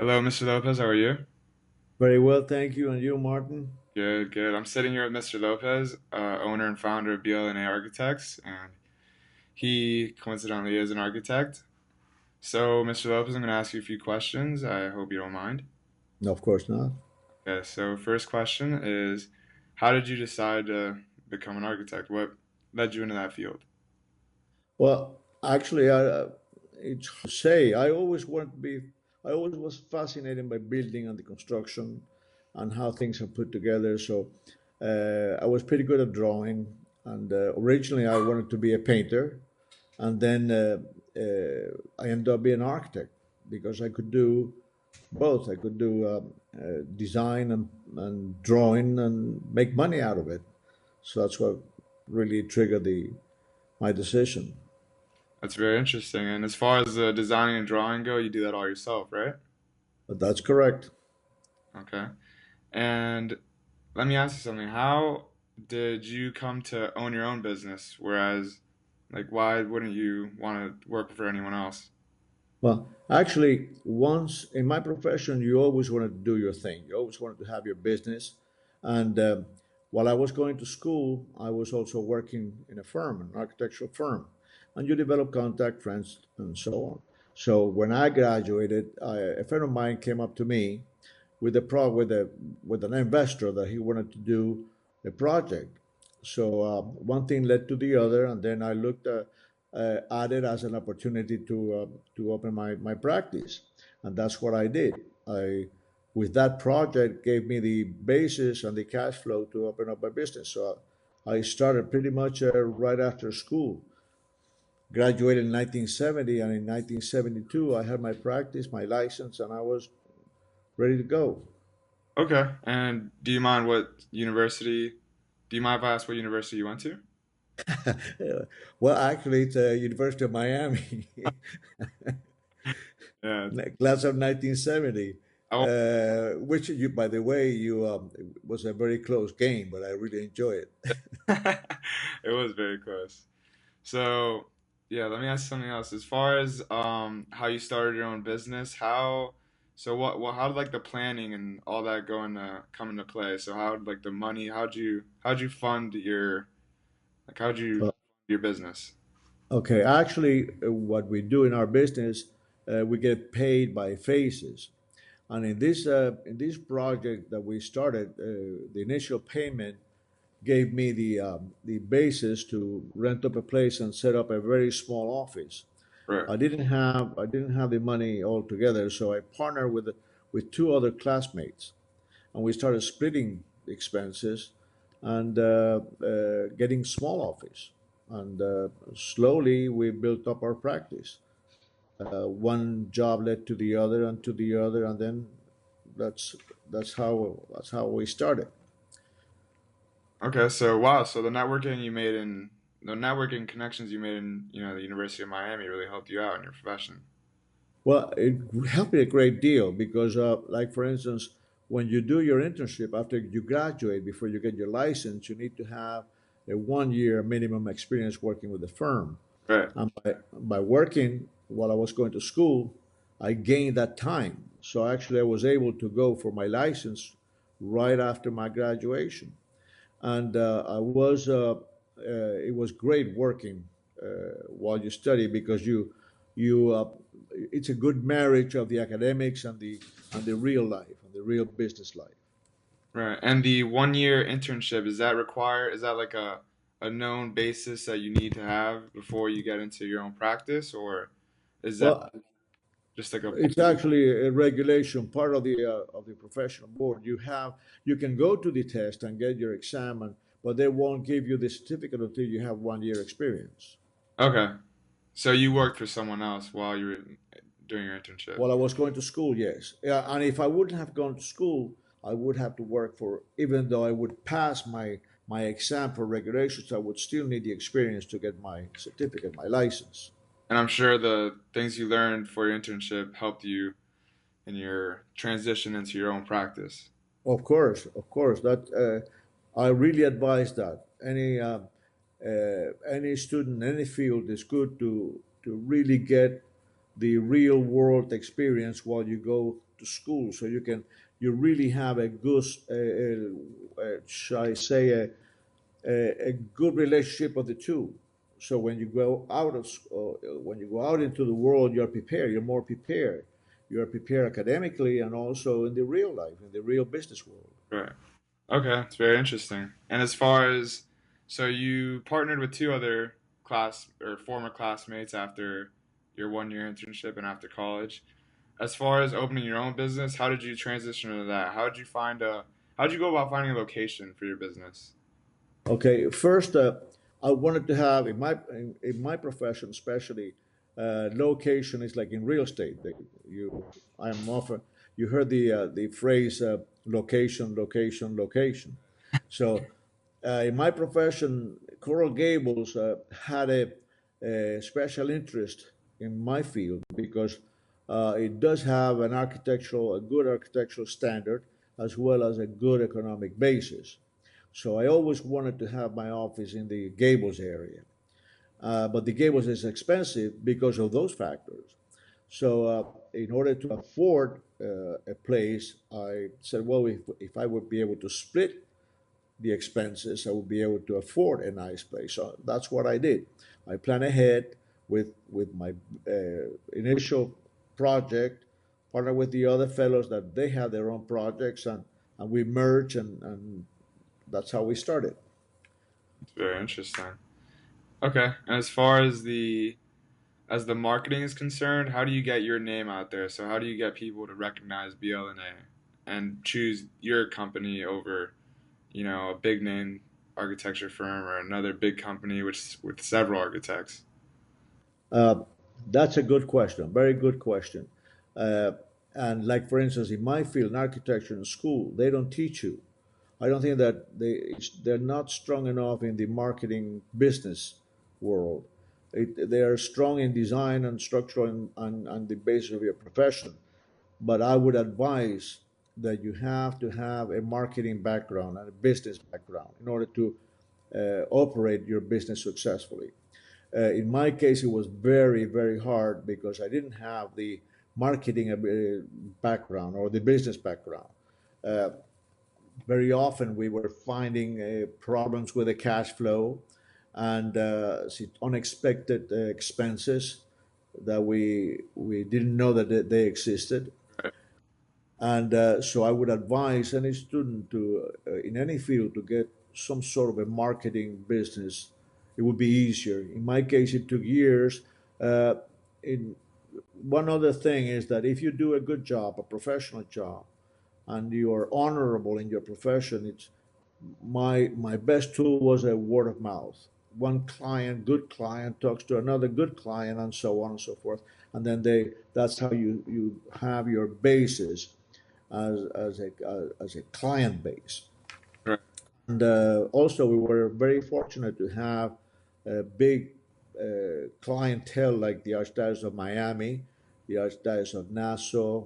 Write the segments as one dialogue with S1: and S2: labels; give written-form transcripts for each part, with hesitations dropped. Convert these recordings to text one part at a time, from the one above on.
S1: Hello, Mr. Lopez. How are you?
S2: Very well, thank you. And you, Martin?
S1: Good, good. I'm sitting here with Mr. Lopez, owner and founder of BLNA Architects, and he coincidentally is an architect. So, Mr. Lopez, I'm going to ask you a few questions. I hope you don't mind.
S2: No, of course not.
S1: Okay, so first question is, how did you decide to become an architect? What led you into that field?
S2: Well, actually, it's hard to say. I always wanted to be. I always was fascinated by building and the construction, and how things are put together. So, I was pretty good at drawing. And originally, I wanted to be a painter, and then I ended up being an architect because I could do both. I could do design and drawing and make money out of it. So that's what really triggered the my decision.
S1: That's very interesting. And as far as the designing and drawing go, you do that all yourself, right?
S2: But that's correct.
S1: Okay. And let me ask you something. How did you come to own your own business? Whereas, like, why wouldn't you want to work for anyone else?
S2: Well, actually, once in my profession, you always wanted to do your thing. You always wanted to have your business. And while I was going to school, I was also working in a firm, an architectural firm. And you develop contact, friends, and so on. So when I graduated, a friend of mine came up to me with with an investor that he wanted to do a project. So one thing led to the other, and then I looked at it as an opportunity to open my practice, and that's what I did. I with that project gave me the basis and the cash flow to open up my business. So I started pretty much right after school. Graduated in 1970, and in 1972 I had my practice, my license, and I was ready to go.
S1: Okay. And do you mind what university? Do you mind if I ask what university you went to?
S2: Well, actually, it's University of Miami,
S1: Yeah.
S2: class of 1970,
S1: I won't,
S2: which, you, by the way, you it was a very close game, but I really enjoy it.
S1: it was very close. So, yeah, let me ask you something else. As far as how you started your own business, how did like the planning and all that come into play? So how did like the money, how'd you fund how'd you
S2: Uh,
S1: fund your business?
S2: okay, actually, what we do in our business, we get paid by phases. And in this project that we started, the initial payment gave me the basis to rent up a place and set up a very small office.
S1: Right.
S2: I didn't have the money altogether, so I partnered with two other classmates, and we started splitting the expenses and getting small office. And slowly we built up our practice. One job led to the other and to the other, and then that's that's how we started.
S1: Okay, so wow, so the networking connections you made in, the University of Miami really helped you out in your profession.
S2: Well, it helped me a great deal because, like for instance, when you do your internship after you graduate, before you get your license, you need to have a 1 year minimum experience working with the firm.
S1: Right.
S2: And by working while I was going to school, I gained that time. So actually, I was able to go for my license right after my graduation, and it was great working while you study because you it's a good marriage of the academics and the real life and the real business life.
S1: Right. And the 1 year internship, is that like a known basis that you need to have before you get into your own practice, or is that
S2: Well,
S1: just like a
S2: it's actually a regulation, part of the professional board. You can go to the test and get your exam, but they won't give you the certificate until you have 1 year experience.
S1: okay. So you worked for someone else while you were doing your internship.
S2: While I was going to school, yes. Yeah, and if I wouldn't have gone to school, I would have to work for, even though I would pass my exam for regulations, I would still need the experience to get my certificate, my license.
S1: And I'm sure the things you learned for your internship helped you in your transition into your own practice.
S2: Of course, that I really advise that any student, any field is good to really get the real world experience while you go to school, so you really have a good, shall I say, a good relationship of the two. So when you go out of when you go out into the world, you're prepared. You're more prepared. You are prepared academically and also in the real life, in the real business world.
S1: Right. Okay, it's very interesting. And as far as, so you partnered with two other class or former classmates after your 1 year internship and after college. As far as opening your own business, how did you transition to that? How did you go about finding a location for your business?
S2: Okay, first, I wanted to have in my profession, especially, location is like in real estate. I'm often you heard the phrase location, location, location. So, in my profession, Coral Gables had a special interest in my field because it does have a good architectural standard as well as a good economic basis. So I always wanted to have my office in the Gables area. But the Gables is expensive because of those factors. So in order to afford a place, I said, well, if I would be able to split the expenses, I would be able to afford a nice place. So that's what I did. I planned ahead with my initial project, partnered with the other fellows that they had their own projects, and we merged, and that's how we started.
S1: It's very interesting. Okay. And as far as the marketing is concerned, how do you get your name out there? So how do you get people to recognize BLNA and choose your company over, a big name architecture firm or another big company which with several architects?
S2: Uh, that's a good question, very good question. Uh, and like for instance, in my field, in architecture in school, they don't teach you. I don't think that they're not strong enough in the marketing business world. They are strong in design and structural and the basis of your profession. But I would advise that you have to have a marketing background and a business background in order to operate your business successfully. In my case, it was very, very hard because I didn't have the marketing background or the business background. Uh, Very often, we were finding problems with the cash flow and unexpected expenses that we didn't know that they existed.
S1: Right.
S2: And so I would advise any student in any field to get some sort of a marketing business. It would be easier. In my case, it took years. Uh, in One other thing is that if you do a good job, a professional job, and you are honorable in your profession, it's my best tool was a word of mouth. One client, good client, talks to another good client, and so on and so forth. And then that's how you have your basis as a client base.
S1: Right.
S2: And also, we were very fortunate to have a big clientele like the Archdiocese of Miami, the Archdiocese of Nassau,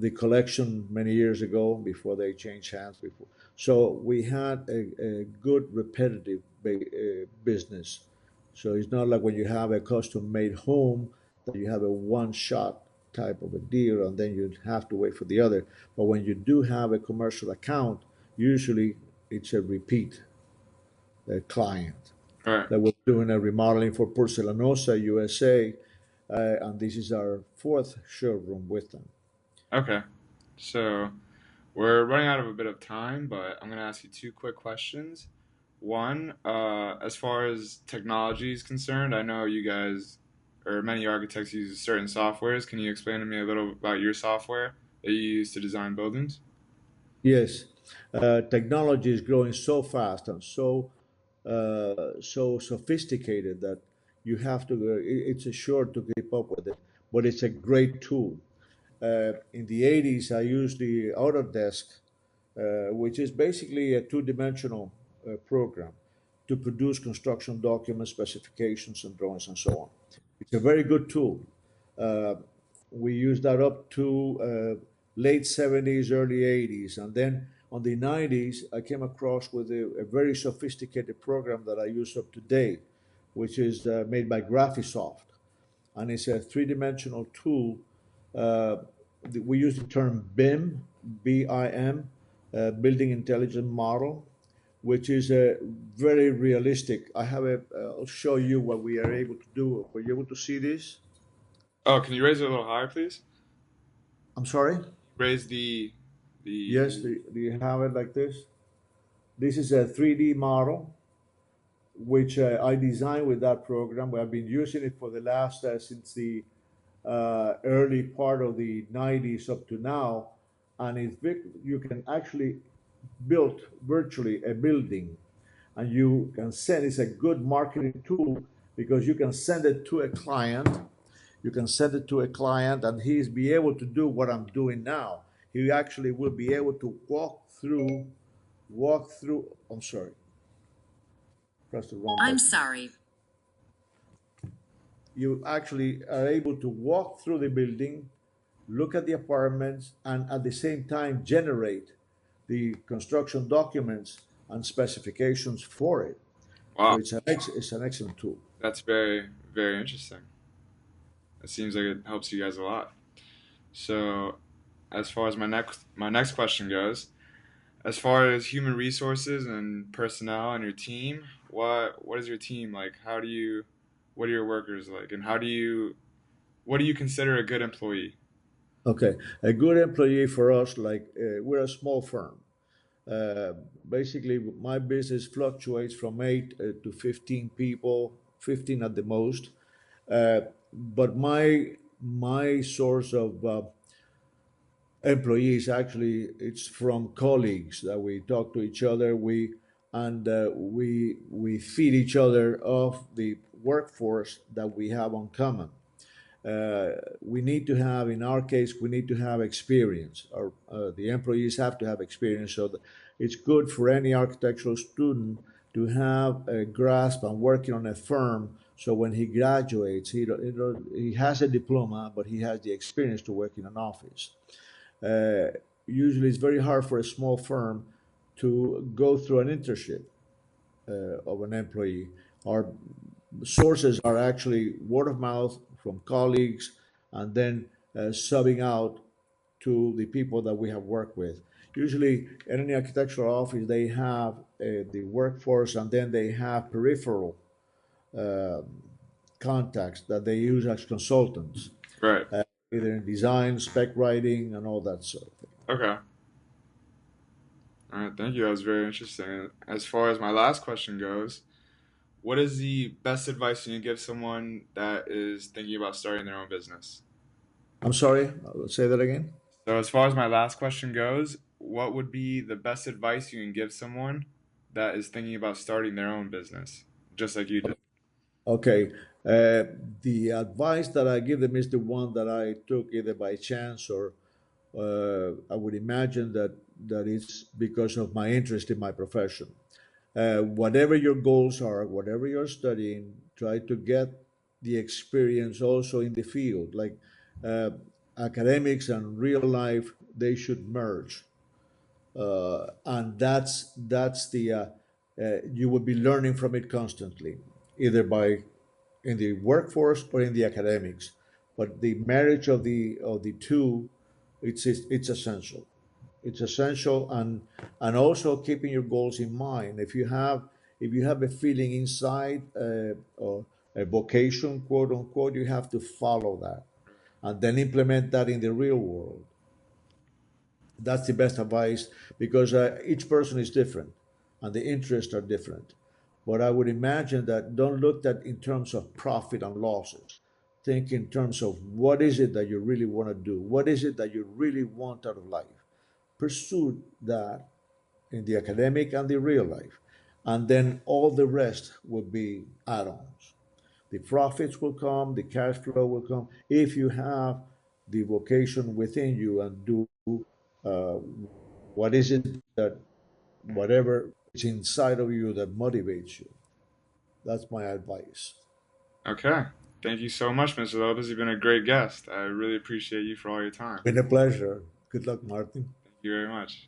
S2: the collection many years ago before they changed hands. Before, so we had a good repetitive business. So it's not like when you have a custom-made home that you have a one-shot type of a deal, and then you have to wait for the other. But when you do have a commercial account, usually it's a repeat client
S1: Right.
S2: that was doing a remodeling for Porcelanosa USA, and this is our fourth showroom with them.
S1: Okay. So we're running out of a bit of time, but I'm going to ask you two quick questions. One, as far as technology is concerned, I know you guys or many architects use certain softwares. Can you explain to me a little about your software that you use to design buildings?
S2: Yes, technology is growing so fast and so sophisticated that you have to. It's a sure to keep up with it, but it's a great tool. In the '80s, I used the Autodesk, which is basically a two-dimensional program to produce construction documents, specifications, and drawings, and so on. It's a very good tool. Uh, we used that up to late '70s, early '80s, and then on the '90s, I came across with a very sophisticated program that I use up to date, which is made by Graphisoft, and it's a three-dimensional tool. we use the term BIM, BIM, Building Intelligent Model, which is very realistic. I'll show you what we are able to do. Were you able to see this?
S1: Oh, can you raise it a little higher, please?
S2: I'm sorry?
S1: Raise the.
S2: Yes, do you have it like this? This is a 3D model which I designed with that program. We have been using it for the last since the early part of the 90s up to now, and you can actually build virtually a building, and you can send. It's a good marketing tool because you can send it to a client. You can send it to a client, and he's be able to do what I'm doing now. He actually will be able to walk through. I'm sorry, press the wrong
S3: I'm
S2: button.
S3: sorry.
S2: You actually are able to walk through the building, look at the apartments, and at the same time generate the construction documents and specifications for it. So
S1: Wow,
S2: it's an excellent tool.
S1: that's very very interesting. It seems like it helps you guys a lot. So, as far as my next question goes, as far as human resources and personnel and your team, what is your team like? What are your workers like, and what do you consider a good employee?
S2: Okay, a good employee for us, like we're a small firm. Uh, Basically, my business fluctuates from 8 to 15 people, 15 at the most. But my source of employees actually it's from colleagues that we talk to each other. We feed each other of the workforce that we have on common. We need to have, in our case, we need to have experience, or the employees have to have experience. So that it's good for any architectural student to have a grasp on working on a firm. So when he graduates, he has a diploma, but he has the experience to work in an office. Uh, Usually, it's very hard for a small firm to go through an internship of an employee. Our sources are actually word of mouth from colleagues, and then subbing out to the people that we have worked with. Usually, in any architectural office, they have the workforce, and then they have peripheral contacts that they use as consultants,
S1: Right.
S2: either in design, spec writing, and all that sort of thing.
S1: Okay. All right. Thank you. That was very interesting. As far as my last question goes, what is the best advice you can give someone that is thinking about starting their own business?
S2: I'm sorry, say that again.
S1: So, as far as my last question goes, what would be the best advice you can give someone that is thinking about starting their own business, just like you did?
S2: Okay. The advice that I give them is the one that I took either by chance or I would imagine that it's because of my interest in my profession. Whatever your goals are, whatever you're studying, try to get the experience also in the field. Like uh, academics and real life, they should merge, and that's the you will be learning from it constantly, either by in the workforce or in the academics. But the marriage of the two, it's essential. It's essential, and also keeping your goals in mind. If you have a feeling inside or a vocation, quote unquote, you have to follow that and then implement that in the real world. That's the best advice because each person is different and the interests are different. But I would imagine that don't look at in terms of profit and losses. Think in terms of what is it that you really want to do? What is it that you really want out of life? Pursue that in the academic and the real life. And then all the rest will be add ons. The profits will come, the cash flow will come if you have the vocation within you and do uh, what is it that whatever is inside of you that motivates you. That's my advice.
S1: Okay. Thank you so much, Mr. Lopez. You've been a great guest. I really appreciate you for all your time.
S2: Been a pleasure. Good luck, Martin.
S1: Thank you very much.